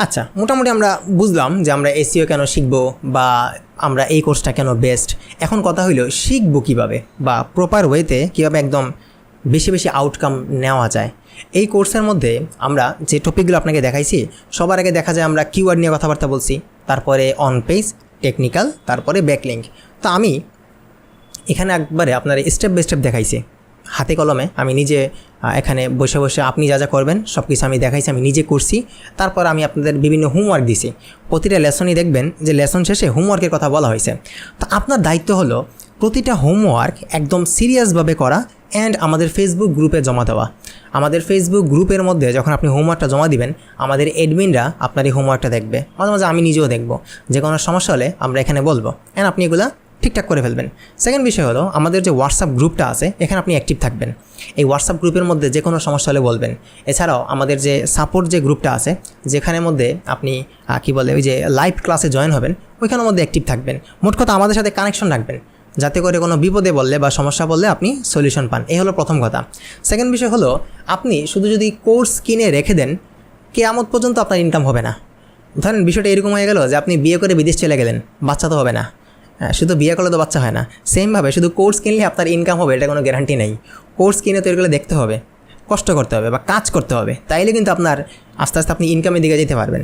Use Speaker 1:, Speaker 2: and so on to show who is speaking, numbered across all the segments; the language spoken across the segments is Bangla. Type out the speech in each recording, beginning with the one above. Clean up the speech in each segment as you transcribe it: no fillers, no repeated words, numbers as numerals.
Speaker 1: আচ্ছা, মোটামুটি আমরা বুঝলাম যে আমরা এসইও কেন শিখবো বা আমরা এই কোর্সটা কেন বেস্ট। এখন কথা হইলো শিখবো কীভাবে বা প্রপার ওয়েতে কীভাবে একদম বেশি বেশি আউটকাম নেওয়া যায়। এই কোর্সের মধ্যে আমরা যে টপিকগুলো আপনাকে দেখাইছি, সবার আগে দেখা যায় আমরা কিওয়ার্ড নিয়ে কথাবার্তা বলছি, তারপরে অন পেজ, টেকনিক্যাল, তারপরে ব্যাকলিঙ্ক। তো আমি এখানে একবারে আপনার স্টেপ বাই স্টেপ দেখাইছি হাতে কলমে। আমি নিজে এখানে বসে বসে আপনি যা যা করবেন সব কিছু আমি দেখাইছি, আমি নিজে করছি। তারপর আমি আপনাদের বিভিন্ন হোমওয়ার্ক দিছি। প্রতিটা লেসনই দেখবেন যে লেসন শেষে হোমওয়ার্কের কথা বলা হয়েছে। তো আপনার দায়িত্ব হলো প্রতিটা হোমওয়ার্ক একদম সিরিয়াসভাবে করা অ্যান্ড আমাদের ফেসবুক গ্রুপে জমা দেওয়া। আমাদের ফেসবুক গ্রুপের মধ্যে যখন আপনি হোমওয়ার্কটা জমা দিবেন, আমাদের অ্যাডমিনরা আপনার এই হোমওয়ার্কটা দেখবে, মাঝে মাঝে আমি নিজেও দেখব। যে কোনো সমস্যা হলে আমরা এখানে বলবো অ্যান্ড আপনি এগুলো ঠিকঠাক করে ফেলবেন। সেকেন্ড বিষয় হলো আমাদের যে হোয়াটসঅ্যাপ গ্রুপটা আছে, এখানে আপনি অ্যাক্টিভ থাকবেন। এই হোয়াটসঅ্যাপ গ্রুপের মধ্যে যে কোনো সমস্যা হলে বলবেন। এছাড়াও আমাদের যে সাপোর্ট যে গ্রুপটা আছে, যেখানের মধ্যে আপনি ওই যে লাইভ ক্লাসে জয়েন হবেন, ওইখানের মধ্যে অ্যাক্টিভ থাকবেন। মোট কথা আমাদের সাথে কানেকশন রাখবেন, যাতে করে কোনো বিপদে বললে বা সমস্যা বললে আপনি সলিউশন পান। এই হলো প্রথম কথা। সেকেন্ড বিষয় হলো আপনি শুধু যদি কোর্স কিনে রেখে দেন, কিয়ামত পর্যন্ত আপনার ইনকাম হবে না। ধরেন বিষয়টা এরকম হয়ে গেল যে আপনি বিয়ে করে বিদেশ চলে গেলেন, বাচ্চা তো হবে না। শুধু বিয়ে করলে তো বাচ্চা হয় না। সেমভাবে শুধু কোর্স কিনলে আপনার ইনকাম হবে এটা কোনো গ্যারান্টি নেই। কোর্স কিনে তো এগুলো দেখতে হবে, কষ্ট করতে হবে বা কাজ করতে হবে, তাইলে কিন্তু আপনার আস্তে আস্তে আপনি ইনকামের দিকে যেতে পারবেন।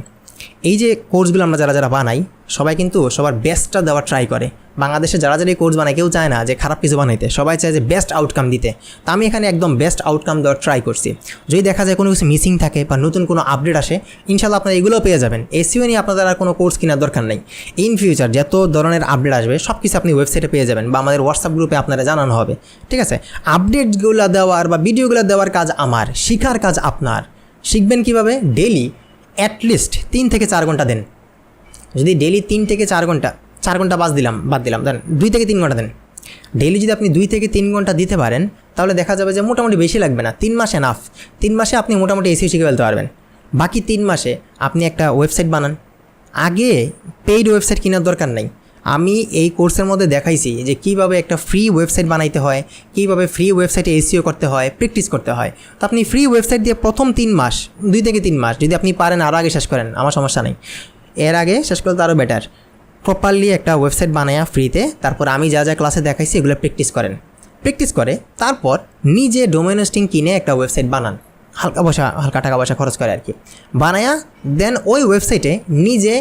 Speaker 1: এই যে কোর্সগুলো আমরা যারা যারা বানাই, সবাই কিন্তু সবার বেস্টটা দেওয়ার ট্রাই করে। বাংলাদেশে যারা যারা এই কোর্স বানায় কেউ চায় না যে খারাপ কিছু বানাইতে, সবাই চায় যে বেস্ট আউটকাম দিতে। তা আমি এখানে একদম বেস্ট আউটকাম দেওয়ার ট্রাই করছি। যদি দেখা যায় কোনো কিছু মিসিং থাকে বা নতুন কোনো আপডেট আসে, ইনশাল্লাহ আপনারা এগুলোও পেয়ে যাবেন। এসইও নিয়ে আপনাদের আর কোনো কোর্স কেনার দরকার নেই। ইন ফিউচার যত ধরনের আপডেট আসবে সব কিছু আপনি ওয়েবসাইটে পেয়ে যাবেন বা আমাদের হোয়াটসঅ্যাপ গ্রুপে আপনারা জানানো হবে। ঠিক আছে, আপডেটগুলো দেওয়ার বা ভিডিওগুলো দেওয়ার কাজ আমার, শেখার কাজ আপনার। শিখবেন কীভাবে? ডেইলি অ্যাটলিস্ট 3 থেকে 4 ঘন্টা দেন। যদি ডেইলি 3 থেকে 4 ঘন্টা, 4 ঘন্টা বাদ দিলাম দেন 2 থেকে 3 ঘন্টা দেন। ডেইলি যদি আপনি 2 থেকে 3 ঘন্টা দিতে পারেন, তাহলে দেখা যাবে যে মোটামুটি বেশি লাগবে না, 3 মাস এনাফ। 3 মাসে আপনি মোটামুটি এসইও শিখে ফেলতে পারবেন। বাকি 3 মাসে আপনি একটা ওয়েবসাইট বানান। আগে পেইড ওয়েবসাইট কেনার দরকার নেই। আমি এই কোর্সের মধ্যে দেখাইছি যে কীভাবে একটা ফ্রি ওয়েবসাইট বানাইতে হয়, কীভাবে ফ্রি ওয়েবসাইটে এসইও করতে হয়, প্র্যাকটিস করতে হয়। তো আপনি ফ্রি ওয়েবসাইট দিয়ে প্রথম 3 মাস, 2 থেকে 3 মাস যদি আপনি পারেন আরও আগে শেষ করেন, আমার সমস্যা নেই। এর আগে শেষ করলে তো আরও বেটার। প্রপারলি একটা ওয়েবসাইট বানায়া ফ্রিতে, তারপর আমি যা যা ক্লাসে দেখাইছি এগুলো প্র্যাকটিস করেন। প্র্যাকটিস করে তারপর নিজে ডোমেইন হোস্টিং কিনে একটা ওয়েবসাইট বানান, হালকা টাকা পয়সা খরচ করে আর কি, বানায়া দেন ওই ওয়েবসাইটে নিজে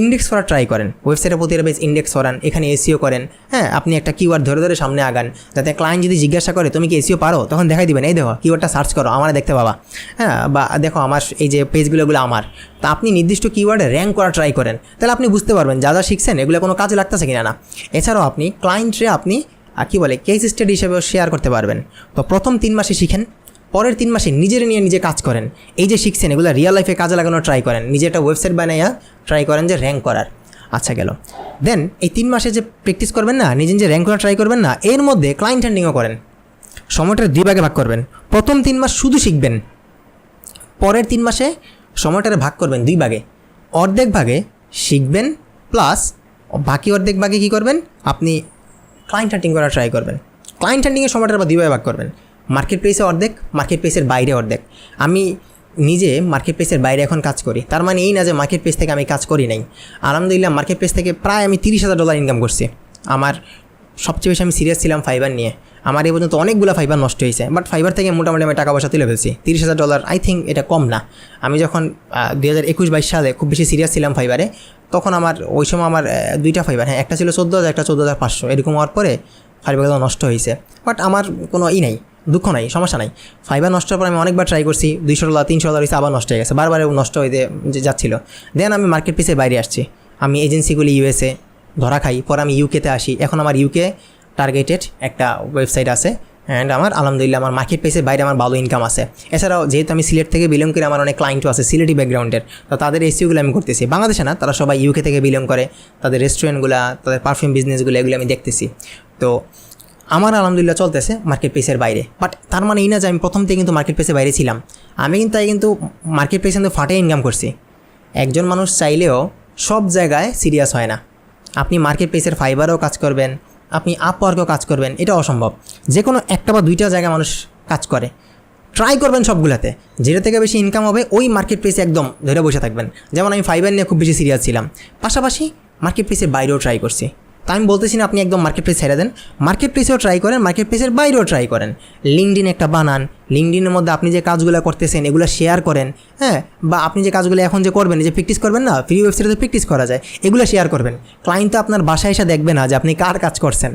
Speaker 1: ইন্ডেক্স করা ট্রাই করেন। ওয়েবসাইটের প্রতিটা পেজ ইন্ডেক্স করান, এখানে এসইও করেন। হ্যাঁ, আপনি একটা কিওয়ার্ড ধরে ধরে সামনে আগান, যাতে ক্লায়েন্ট যদি জিজ্ঞাসা করে তুমি কি এসইও পারো, তখন দেখাই দিবেন এই দেখো কিওয়ার্ডটা সার্চ করো, আমার দেখতে পাবা। হ্যাঁ, বা দেখো আমার এই যে পেজগুলো আমার। তা আপনি নির্দিষ্ট কিওয়ার্ডে র্যাঙ্ক করা ট্রাই করেন, তাহলে আপনি বুঝতে পারবেন যা যা শিখছেন এগুলো কোনো কাজে লাগতেছে কিনা না। এছাড়াও আপনি ক্লায়েন্টরে আপনি কেস স্টাডি হিসেবেও শেয়ার করতে পারবেন। তো প্রথম 3 মাসে শিখেন, পরের 3 মাসে নিজের নিয়ে নিজে কাজ করেন। এই যে শিখছেন এগুলো রিয়েল লাইফে কাজে লাগানোর ট্রাই করেন। নিজে একটা ওয়েবসাইট বানাইয়া ট্রাই করেন যে র্যাঙ্ক করার। আচ্ছা গেল। দেন এই 3 মাসে যে প্র্যাকটিস করবেন না, নিজে নিজে র্যাঙ্ক করা ট্রাই করবেন না, এর মধ্যে ক্লায়েন্ট হ্যান্ডিংও করেন। সময়টা 2 ভাগে ভাগ করবেন। প্রথম 3 মাস শুধু শিখবেন, পরের 3 মাসে সময়টারে ভাগ করবেন 2 ভাগে। অর্ধেক ভাগে শিখবেন, প্লাস বাকি অর্ধেক ভাগে কী করবেন, আপনি ক্লায়েন্ট হ্যান্ডিং করা ট্রাই করবেন। ক্লায়েন্ট হ্যান্ডিংয়ের সময়টা আবার 2 ভাগে ভাগ করবেন। মার্কেট প্লেসে অর্ধেক, মার্কেট প্লেসের বাইরে অর্ধেক। আমি নিজে মার্কেট প্লেসের বাইরে এখন কাজ করি, তার মানে এই না যে মার্কেট প্লেস থেকে আমি কাজ করি নাই। আলহামদুলিল্লাহ মার্কেট প্লেস থেকে প্রায় আমি $30,000 ইনকাম করছি। আমার সবচেয়ে বেশি আমি সিরিয়াস ছিলাম ফাইবার নিয়ে। আমার এই পর্যন্ত অনেকগুলো ফাইবার নষ্ট হয়েছে, বাট ফাইবার থেকে মোটামুটি আমি টাকা পয়সা তুলে ফেলছি। $30,000 আই থিঙ্ক এটা কম না। আমি যখন 2021-22 সালে খুব বেশি সিরিয়াস ছিলাম ফাইবারে, তখন আমার ওই সময় আমার 2টা ফাইবার, হ্যাঁ একটা ছিল 14,000, একটা 14,500, এরকম হওয়ার পরে ফাইবারগুলো নষ্ট হয়েছে। বাট আমার কোনো নাই, দুঃখ নাই, সমস্যা নাই। ফাইবার নষ্ট হওয়ার পর আমি অনেকবার ট্রাই করছি, $200, $300 হয়েছে, আবার নষ্ট হয়ে গেছে, বারবার নষ্ট হয়ে যাচ্ছিলো। দেন আমি মার্কেট প্লেসের বাইরে আসছি। আমি এজেন্সিগুলি USA ধরা খাই, পরে আমি ইউকেতে আসি। এখন আমার ইউকে টার্গেটেড একটা ওয়েবসাইট আছে অ্যান্ড আমার আলহামদুলিল্লাহ আমার মার্কেট প্লেসের বাইরে আমার ভালো ইনকাম আছে। এছাড়াও যেহেতু আমি সিলেট থেকে বিলং করি, আমার অনেক ক্লায়েন্টও আছে সিলেটি ব্যাকগ্রাউন্ডের, তো তাদের এসইওগুলো আমি করতেছি। বাংলাদেশে না, তারা সবাই ইউকে থেকে বিলং করে, তাদের রেস্টুরেন্টগুলো, তাদের পারফিউম বিজনেসগুলো এগুলো আমি দেখতেছি। তো আমার আলহামদুলিল্লাহ চলতেছে মার্কেট প্লেসের বাইরে। বাট তার মানে এই না যে আমি প্রথম থেকে কিন্তু মার্কেট প্লেসের বাইরে ছিলাম। আমি কিন্তু মার্কেট প্লেসে কিন্তু ফাটে ইনকাম করছি। একজন মানুষ চাইলেও সব জায়গায় সিরিয়াস হয় না। আপনি মার্কেট প্লেসের ফাইবারেও কাজ করবেন, আপনি আপওয়ার্কেও কাজ করবেন, এটা অসম্ভব। যে কোনো একটা বা 2টা জায়গায় মানুষ কাজ করে। ট্রাই করবেন সবগুলাতে, যেটা থেকে বেশি ইনকাম হবে ওই মার্কেট প্লেসে একদম ধরে বসে থাকবেন। যেমন আমি ফাইবার নিয়ে খুব বেশি সিরিয়াস ছিলাম, পাশাপাশি মার্কেট প্লেসের বাইরেও ট্রাই করছি। তা আমি বলতেছি না আপনি একদম মার্কেট প্লেস ছেড়ে দেন, মার্কেট প্লেসেও ট্রাই করেন, মার্কেট প্লেসের বাইরেও ট্রাই করেন। লিঙ্কডিন একটা বানান, লিঙ্কডিনের মধ্যে আপনি যে কাজগুলো করতেছেন এগুলো শেয়ার করেন, হ্যাঁ, বা আপনি যে কাজগুলো এখন যে করবেন, যে প্র্যাকটিস করবেন না, ফ্রি ওয়েবসাইটে প্র্যাকটিস করা যায়, এগুলো শেয়ার করবেন। ক্লায়েন্ট তো আপনার বাসায় এসে দেখবে না যে আপনি কার কাজ করছেন,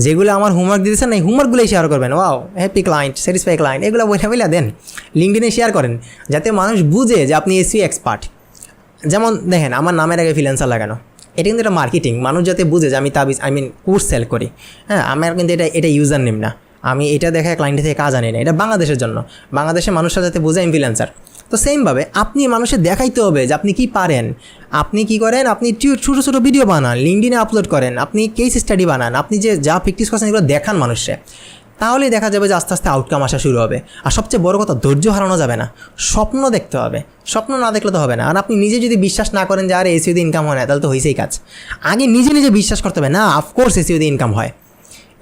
Speaker 1: যেগুলো আমার হোমওয়ার্ক দিতেছেন এই হোমওয়ার্কগুলোই শেয়ার করবেন। Wow, happy client, satisfy client, এগুলো বইলা দেন, লিঙ্কডিনে শেয়ার করেন, যাতে মানুষ বুঝে যে আপনি এসইও এক্সপার্ট। যেমন দেখেন আমার নামের আগে ফ্রিল্যান্সার লাগানো, এটা কিন্তু একটা মার্কেটিং, মানুষ যাতে বুঝে যে আমি তাবিজ কোর্স সেল করি। হ্যাঁ, আমার কিন্তু এটা ইউজার নেম না, আমি এটা দেখে ক্লায়েন্টের থেকে কাজ আনি না, এটা বাংলাদেশের জন্য, বাংলাদেশের মানুষরা যাতে বুঝে আমি ফ্রিল্যান্সার। তো সেমভাবে আপনি মানুষের দেখাইতে হবে যে আপনি কি পারেন, আপনি কি করেন, আপনি ছোটো ছোটো ভিডিও বানান, লিঙ্কডিনে আপলোড করেন, আপনি কেস স্টাডি বানান, আপনি যে যা প্র্যাকটিস করছেন এগুলো দেখান মানুষে, তাহলেই দেখা যাবে যে আস্তে আস্তে আউটকাম আসা শুরু হবে। আর সবচেয়ে বড় কথা, ধৈর্য হারানো যাবে না, স্বপ্ন দেখতে হবে, স্বপ্ন না দেখলে তো হবে না। আর আপনি নিজে যদি বিশ্বাস না করেন যে আরে এসইও দিয়ে ইনকাম হয় না, তাহলে তো হয়েছেই কাজ। আগে নিজে নিজে বিশ্বাস করতে হবে, না অফকোর্স এসইও দিয়ে ইনকাম হয়,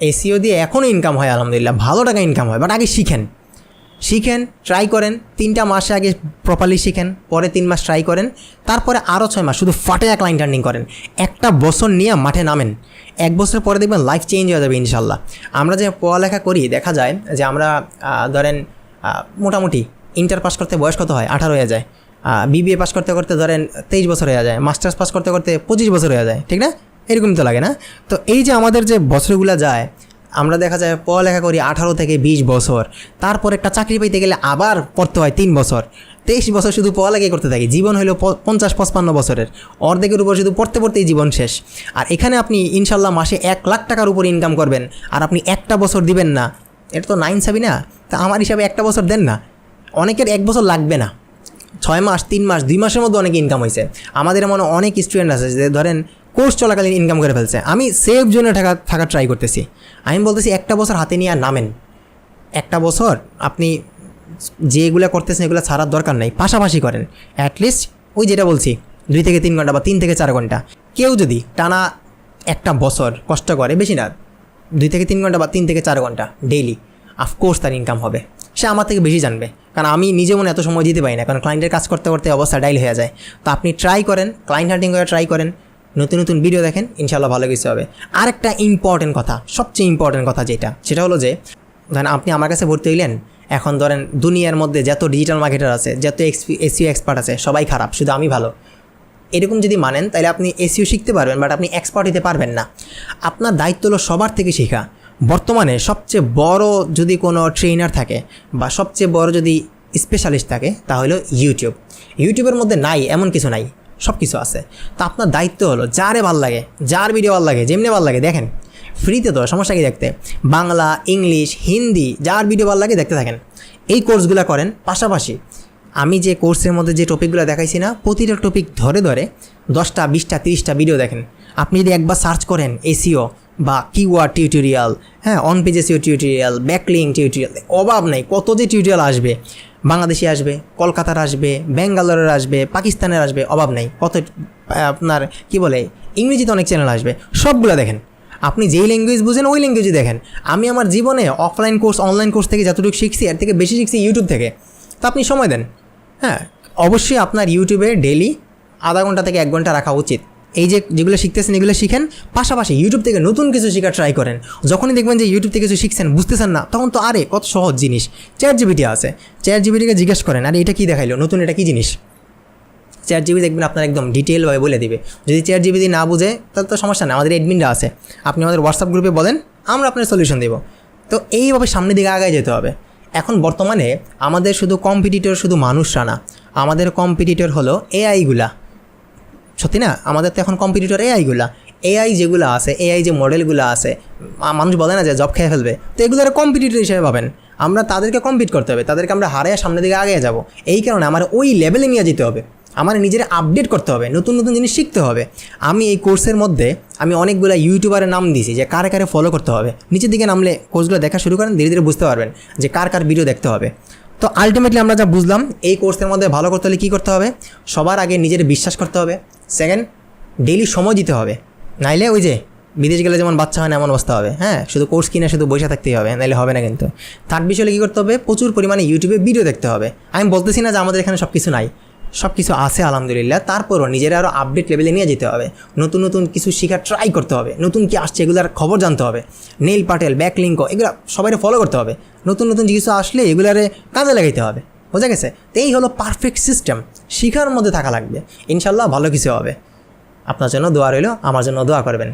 Speaker 1: এসইও দিয়ে এখনও ইনকাম হয়, আলহামদুলিল্লাহ ভালো টাকা ইনকাম হয়। বাট আগে শিখেন, ট্রাই করেন, 3টা মাসে আগে প্রপারলি শিখেন, পরে 3 মাস ট্রাই করেন, তারপরে আরও 6 মাস শুধু ফাটে ক্লায়েন্ট আর্নিং করেন। একটা বছর নিয়ে মাঠে নামেন, 1 বছর পরে দেখবেন লাইফ চেঞ্জ হয়ে যাবে ইনশাল্লাহ। আমরা যে পড়ালেখা করি দেখা যায় যে আমরা ধরেন মোটামুটি ইন্টার পাস করতে বয়স কত হয়, 18 হয়ে যায়, বিবিএ পাস করতে করতে ধরেন 23 বছর হয়ে যায়, মাস্টার্স পাস করতে করতে 25 বছর হয়ে যায়, ঠিক না? এরকমই তো লাগে না? তো এই যে আমাদের যে বছরগুলো যায়, আমরা দেখা যায় পড়ালেখা করি 18 থেকে 20 বছর, তারপর একটা চাকরি পাইতে গেলে আবার পড়তে হয় 3 বছর, 23 বছর শুধু পড়ালেখাই করতে থাকি। জীবন হলো 50-55 বছরের, অর্ধেকের উপর শুধু পড়তে পড়তেই জীবন শেষ। আর এখানে আপনি ইনশাল্লাহ মাসে 1 লাখ টাকার উপর ইনকাম করবেন, আর আপনি একটা বছর দিবেন না, এটা তো নাইনসাবি না? তা আমার হিসাবে একটা বছর দেন না, অনেকের 1 বছর লাগবে না, 6 মাস, 3 মাস, 2 মাসের মধ্যে অনেক ইনকাম হয়েছে। আমাদের এমন অনেক স্টুডেন্ট আছে যে ধরেন কোর্স চলাকালীন ইনকাম করে ফেলছে। আমি সেফ জোনে থাকা ট্রাই করতেছি, আমি বলতেছি একটা বছর হাতে নিয়ে আর নামেন, একটা বছর আপনি যেগুলো করতেছেন এগুলো ছাড়ার দরকার নাই, পাশাপাশি করেন। অ্যাটলিস্ট ওই যেটা বলছি 2 থেকে 3 ঘন্টা বা 3 থেকে 4 ঘন্টা, কেউ যদি টানা একটা বছর কষ্ট করে, বেশি না, 2 থেকে 3 ঘন্টা বা 3 থেকে 4 ঘন্টা ডেইলি, অফকোর্স তার ইনকাম হবে। সে আমার থেকে বেশি জানবে, কারণ আমি নিজে মনে এত সময় দিতে পারি না, কারণ ক্লায়েন্টের কাজ করতে করতে অবস্থা ডাইল হয়ে যায়। তো আপনি ট্রাই করেন, ক্লায়েন্ট হান্টিং করে ট্রাই করেন, নতুন নতুন ভিডিও দেখেন, ইনশাল্লাহ ভালো কিছু হবে। আরেকটা ইম্পর্টেন্ট কথা, সবচেয়ে ইম্পর্টেন্ট কথা সেটা হলো যে ধরেন আপনি আমার কাছে ভর্তি হইলেন, এখন ধরেন দুনিয়ার মধ্যে যত ডিজিটাল মার্কেটার আছে, যত এসইও এক্সপার্ট আছে, সবাই খারাপ, শুধু আমি ভালো, এরকম যদি মানেন তাহলে আপনি এসইও শিখতে পারবেন, বাট আপনি এক্সপার্ট হতে পারবেন না। আপনার দায়িত্ব হলো সবার থেকে শেখা। বর্তমানে সবচেয়ে বড় যদি কোনো ট্রেনার থাকে বা সবচেয়ে বড় যদি স্পেশালিস্ট থাকে, তাহলে ইউটিউবের মধ্যে নাই এমন কিছু নাই, সব কিছু আছে। তো আপনার দায়িত্ব হলো যারে ভাল লাগে, যার ভিডিও ভাল লাগে, যেমনি ভাল লাগে দেখেন, ফ্রিতে তো, সমস্যা কি দেখতে, বাংলা, ইংলিশ, হিন্দি, যার ভিডিও ভাল লাগে দেখতে থাকেন, এই কোর্সগুলো করেন। পাশাপাশি আমি যে কোর্সের মধ্যে যে টপিকগুলো দেখাইছি না, প্রতিটা টপিক ধরে 10টা, 20টা, 30টা ভিডিও দেখেন। আপনি যদি একবার সার্চ করেন এসইও বা কিওয়ার্ড টিউটোরিয়াল, হ্যাঁ, on page SEO tutorial, backlink tutorial, অভাব নাই, কত যে টিউটোরিয়াল আসবে, বাংলাদেশি আসবে, কলকাতার আসবে, ব্যাঙ্গালোরের আসবে, পাকিস্তানের আসবে, অভাব নাই। কত আপনার কি বলে ইংরেজিতে অনেক চ্যানেল আসবে, সবগুলো দেখেন। আপনি যেই ল্যাঙ্গুয়েজ বুঝেন ওই ল্যাঙ্গুয়েজই দেখেন। আমি আমার জীবনে অফলাইন কোর্স, অনলাইন কোর্স থেকে যতটুকু শিখছি এর থেকে বেশি শিখছি ইউটিউব থেকে। তো আপনি সময় দেন, হ্যাঁ, অবশ্যই আপনার ইউটিউবে ডেইলি আধা ঘন্টা থেকে 1 ঘন্টা রাখা উচিত। এই যেগুলো শিখতেছেন এগুলো শিখেন, পাশাপাশি ইউটিউব থেকে নতুন কিছু শেখার ট্রাই করেন। যখনই দেখবেন যে ইউটিউব থেকে কিছু শিখছেন, বুঝতেছেন না, তখন তো আরে কত সহজ জিনিস, চ্যাটজিপিটি আছে, চ্যাটজিপিটিকে জিজ্ঞেস করেন, আরে এটা কী দেখাইলো নতুন, এটা কী জিনিস, চ্যাটজিপিটি দেখবেন আপনার একদম ডিটেলভাবে বলে দিবে। যদি চ্যাটজিপিটি না বুঝে তাহলে তো সমস্যা নেই, আমাদের অ্যাডমিনরা আছে, আপনি আমাদের হোয়াটসঅ্যাপ গ্রুপে বলেন, আমরা আপনার সলিউশন দেব। তো এইভাবে সামনের দিকে আগায় যেতে হবে। এখন বর্তমানে আমাদের শুধু কম্পিটিটর শুধু মানুষরা না, আমাদের কম্পিটিটর হলো এআইগুলা, সত্যি না? আমাদের তো এখন কম্পিটিটর এআই যেগুলো আছে, এআই যে মডেলগুলো আছে, মানুষ বলে না যে জব খেয়ে ফেলবে, তো এগুলোর কম্পিটিটর হিসেবে পাবেন। আমরা তাদেরকে কম্পিট করতে হবে, তাদেরকে আমরা হারিয়ে সামনের দিকে আগে যাব। এই কারণে আমার ওই লেভেলে নিয়ে যেতে হবে, আমার নিজের আপডেট করতে হবে, নতুন নতুন জিনিস শিখতে হবে। আমি এই কোর্সের মধ্যে আমি অনেকগুলো ইউটিউবারের নাম দিয়েছি যে কারে কারে ফলো করতে হবে। নিচের দিকে নামলে কোর্সগুলো দেখা শুরু করেন, ধীরে ধীরে বুঝতে পারবেন যে কার কার ভিডিও দেখতে হবে। তো আলটিমেটলি আমরা যা বুঝলাম, এই কোর্সের মধ্যে ভালো করতে হলে কী করতে হবে, সবার আগে নিজের বিশ্বাস করতে হবে, সেকেন্ড ডেইলি সময় দিতে হবে, নাইলে ওই যে বিদেশ গেলে যেমন বাচ্চা হয় না এমন অবস্থা হবে, হ্যাঁ, শুধু কোর্স কিনে শুধু বসে থাকতেই হবে, নাহলে হবে না কিন্তু। থার্ড বিষয়ে কী করতে হবে, প্রচুর পরিমাণে ইউটিউবে ভিডিও দেখতে হবে। আমি বলতেছি না যে আমাদের এখানে সব কিছু নাই, সব কিছু আছে আলহামদুলিল্লাহ, তারপরও নিজেরা আরও আপডেট লেভেলে নিয়ে যেতে হবে, নতুন নতুন কিছু শেখার ট্রাই করতে হবে, নতুন কি আসছে এগুলার খবর জানতে হবে, নেইল পাটেল, ব্যাকলিঙ্ক, এগুলো সবাই ফলো করতে হবে, নতুন নতুন কিছু আসলে এগুলারে কাজে লাগাইতে হবে, বোঝা গেছে? তো এই হলো পারফেক্ট সিস্টেম, শিখার মধ্যে থাকা লাগবে, ইনশাল্লাহ ভালো কিছু হবে। আপনার জন্য দোয়া রইল, আমার জন্য দোয়া করবেন।